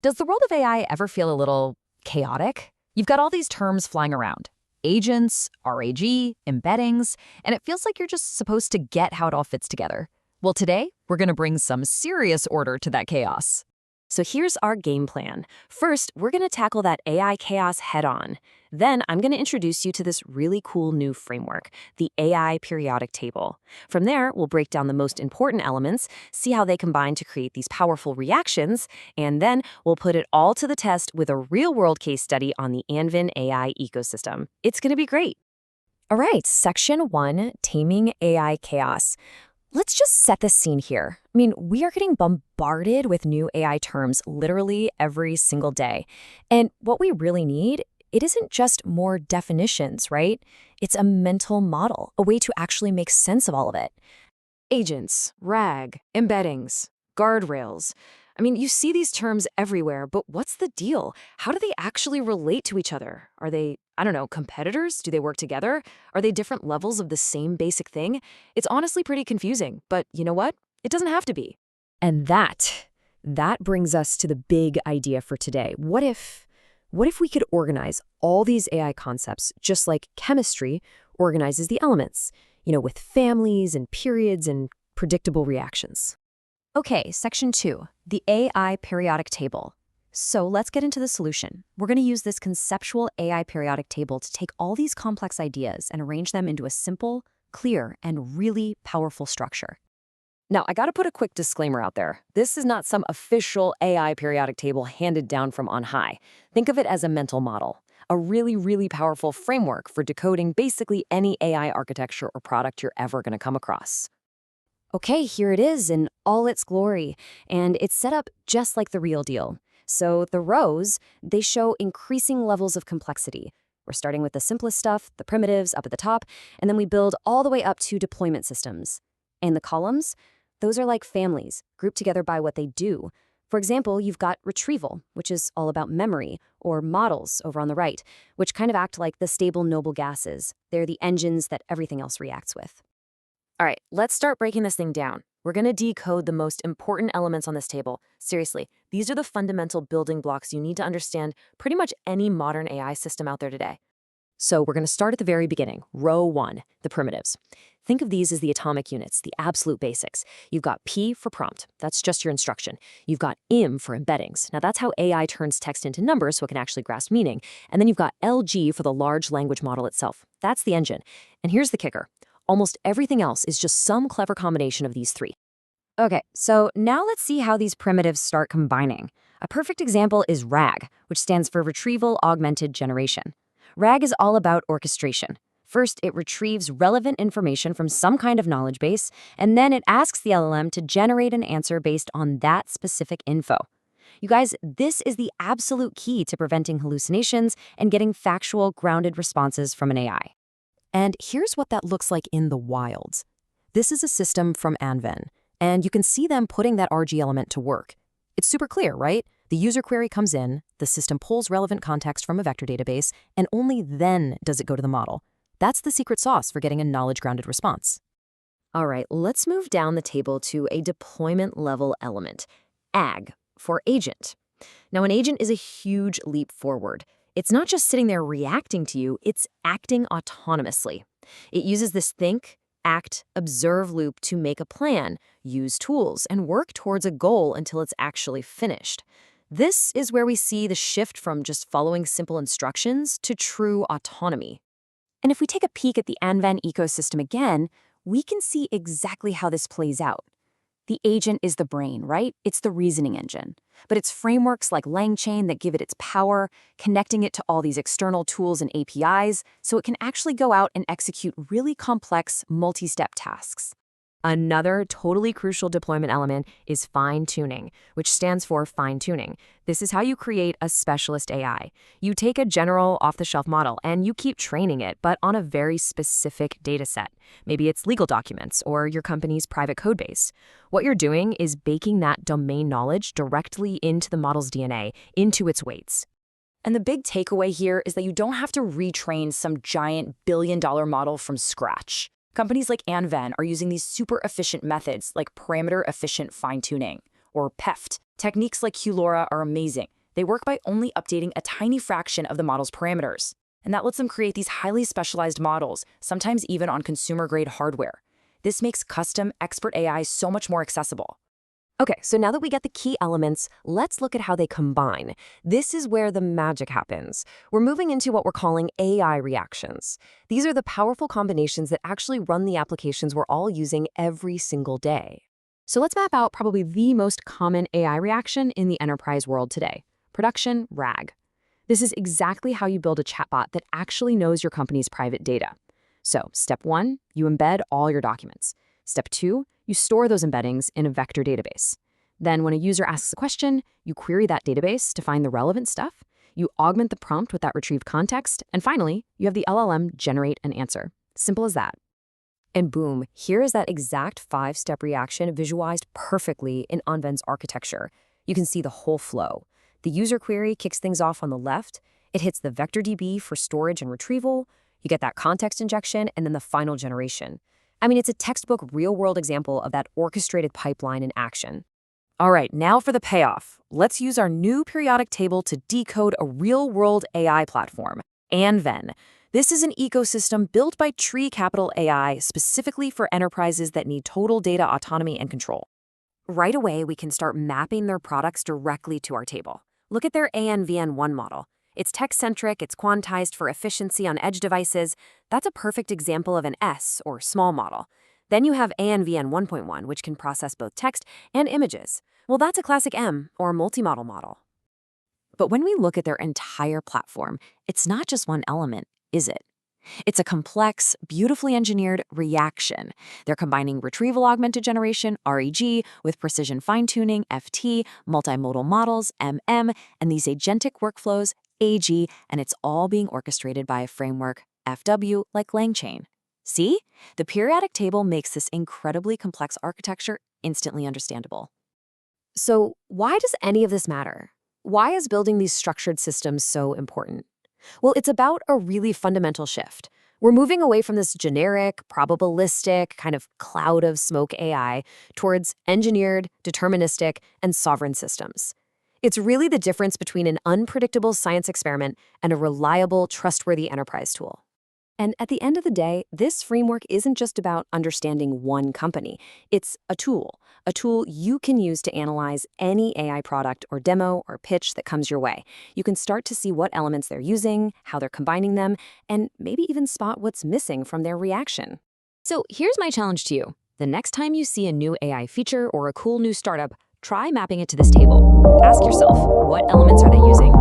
Does the world of AI ever feel a little chaotic? You've got all these terms flying around. Agents, RAG, embeddings, and it feels like you're just supposed to get how it all fits together. Well, today, we're going to bring some serious order to that chaos. So here's our game plan. First, we're going to tackle that AI chaos head on. Then I'm going to introduce you to this really cool new framework, the AI periodic table. From there, we'll break down the most important elements, see how they combine to create these powerful reactions, and then we'll put it all to the test with a real-world case study on the Anven AI ecosystem. It's going to be great. All right, Section 1, Taming AI Chaos. Let's just set the scene here. I mean, we are getting bombarded with new AI terms literally every single day. And what we really need, it isn't just more definitions, right? It's a mental model, a way to actually make sense of all of it. Agents, RAG, embeddings, guardrails. I mean, you see these terms everywhere, but what's the deal? How do they actually relate to each other? Are they, I don't know, competitors? Do they work together? Are they different levels of the same basic thing? It's honestly pretty confusing, but you know what? It doesn't have to be. And that brings us to the big idea for today. What if we could organize all these AI concepts just like chemistry organizes the elements, with families and periods and predictable reactions? Okay, Section 2, the AI periodic table. So let's get into the solution. We're going to use this conceptual AI periodic table to take all these complex ideas and arrange them into a simple, clear, and really powerful structure. Now, I got to put a quick disclaimer out there. This is not some official AI periodic table handed down from on high. Think of it as a mental model, a really, really powerful framework for decoding basically any AI architecture or product you're ever going to come across. Okay, here it is in all its glory, and it's set up just like the real deal. So the rows, they show increasing levels of complexity. We're starting with the simplest stuff, the primitives up at the top, and then we build all the way up to deployment systems. And the columns, those are like families, grouped together by what they do. For example, you've got retrieval, which is all about memory, or models over on the right, which kind of act like the stable noble gases. They're the engines that everything else reacts with. All right, let's start breaking this thing down. We're going to decode the most important elements on this table. Seriously, these are the fundamental building blocks you need to understand pretty much any modern AI system out there today. So we're going to start at the very beginning, row 1, the primitives. Think of these as the atomic units, the absolute basics. You've got P for prompt. That's just your instruction. You've got IM for embeddings. Now that's how AI turns text into numbers so it can actually grasp meaning. And then you've got LG for the large language model itself. That's the engine. And here's the kicker. Almost everything else is just some clever combination of these three. Okay, so now let's see how these primitives start combining. A perfect example is RAG, which stands for Retrieval-Augmented Generation. RAG is all about orchestration. First, it retrieves relevant information from some kind of knowledge base, and then it asks the LLM to generate an answer based on that specific info. You guys, this is the absolute key to preventing hallucinations and getting factual, grounded responses from an AI. And here's what that looks like in the wild. This is a system from Anven, and you can see them putting that RG element to work. It's super clear, right? The user query comes in, the system pulls relevant context from a vector database, and only then does it go to the model. That's the secret sauce for getting a knowledge-grounded response. All right, let's move down the table to a deployment-level element, AG, for agent. Now, an agent is a huge leap forward. It's not just sitting there reacting to you, it's acting autonomously. It uses this think, act, observe loop to make a plan, use tools, and work towards a goal until it's actually finished. This is where we see the shift from just following simple instructions to true autonomy. And if we take a peek at the Anven ecosystem again, we can see exactly how this plays out. The agent is the brain, right? It's the reasoning engine. But it's frameworks like LangChain that give it its power, connecting it to all these external tools and APIs, so it can actually go out and execute really complex, multi-step tasks. Another totally crucial deployment element is fine-tuning, which stands for fine-tuning. This is how you create a specialist AI. You take a general off-the-shelf model and you keep training it, but on a very specific data set. Maybe it's legal documents or your company's private code base. What you're doing is baking that domain knowledge directly into the model's DNA, into its weights. And the big takeaway here is that you don't have to retrain some giant billion-dollar model from scratch. Companies like Anven are using these super efficient methods like parameter-efficient fine-tuning, or PEFT. Techniques like QLoRa are amazing. They work by only updating a tiny fraction of the model's parameters. And that lets them create these highly specialized models, sometimes even on consumer-grade hardware. This makes custom expert AI so much more accessible. Okay, so now that we get the key elements, let's look at how they combine. This is where the magic happens. We're moving into what we're calling AI reactions. These are the powerful combinations that actually run the applications we're all using every single day. So let's map out probably the most common AI reaction in the enterprise world today: production RAG. This is exactly how you build a chatbot that actually knows your company's private data. So, step 1, you embed all your documents. Step 2, you store those embeddings in a vector database. Then when a user asks a question, you query that database to find the relevant stuff, you augment the prompt with that retrieved context, and finally, you have the LLM generate an answer. Simple as that. And boom, here is that exact 5-step reaction visualized perfectly in Anven's architecture. You can see the whole flow. The user query kicks things off on the left. It hits the vector DB for storage and retrieval. You get that context injection and then the final generation. I mean, it's a textbook real-world example of that orchestrated pipeline in action. All right, now for the payoff. Let's use our new periodic table to decode a real-world AI platform, Anven. This is an ecosystem built by Treecapital AI specifically for enterprises that need total data autonomy and control. Right away, we can start mapping their products directly to our table. Look at their ANVN1 model. It's tech-centric, it's quantized for efficiency on edge devices. That's a perfect example of an S, or small model. Then you have ANVN 1.1, which can process both text and images. Well, that's a classic M, or multi-model model. But when we look at their entire platform, it's not just one element, is it? It's a complex, beautifully engineered reaction. They're combining Retrieval-Augmented Generation, RAG, with precision fine-tuning, FT, multimodal models, MM, and these agentic workflows, AG, and it's all being orchestrated by a framework, FW, like LangChain. See? The periodic table makes this incredibly complex architecture instantly understandable. So why does any of this matter? Why is building these structured systems so important? Well, it's about a really fundamental shift. We're moving away from this generic, probabilistic, kind of cloud of smoke AI towards engineered, deterministic, and sovereign systems. It's really the difference between an unpredictable science experiment and a reliable, trustworthy enterprise tool. And at the end of the day, this framework isn't just about understanding one company. It's a tool you can use to analyze any AI product or demo or pitch that comes your way. You can start to see what elements they're using, how they're combining them, and maybe even spot what's missing from their reaction. So here's my challenge to you. The next time you see a new AI feature or a cool new startup, try mapping it to this table. Ask yourself, what elements are they using?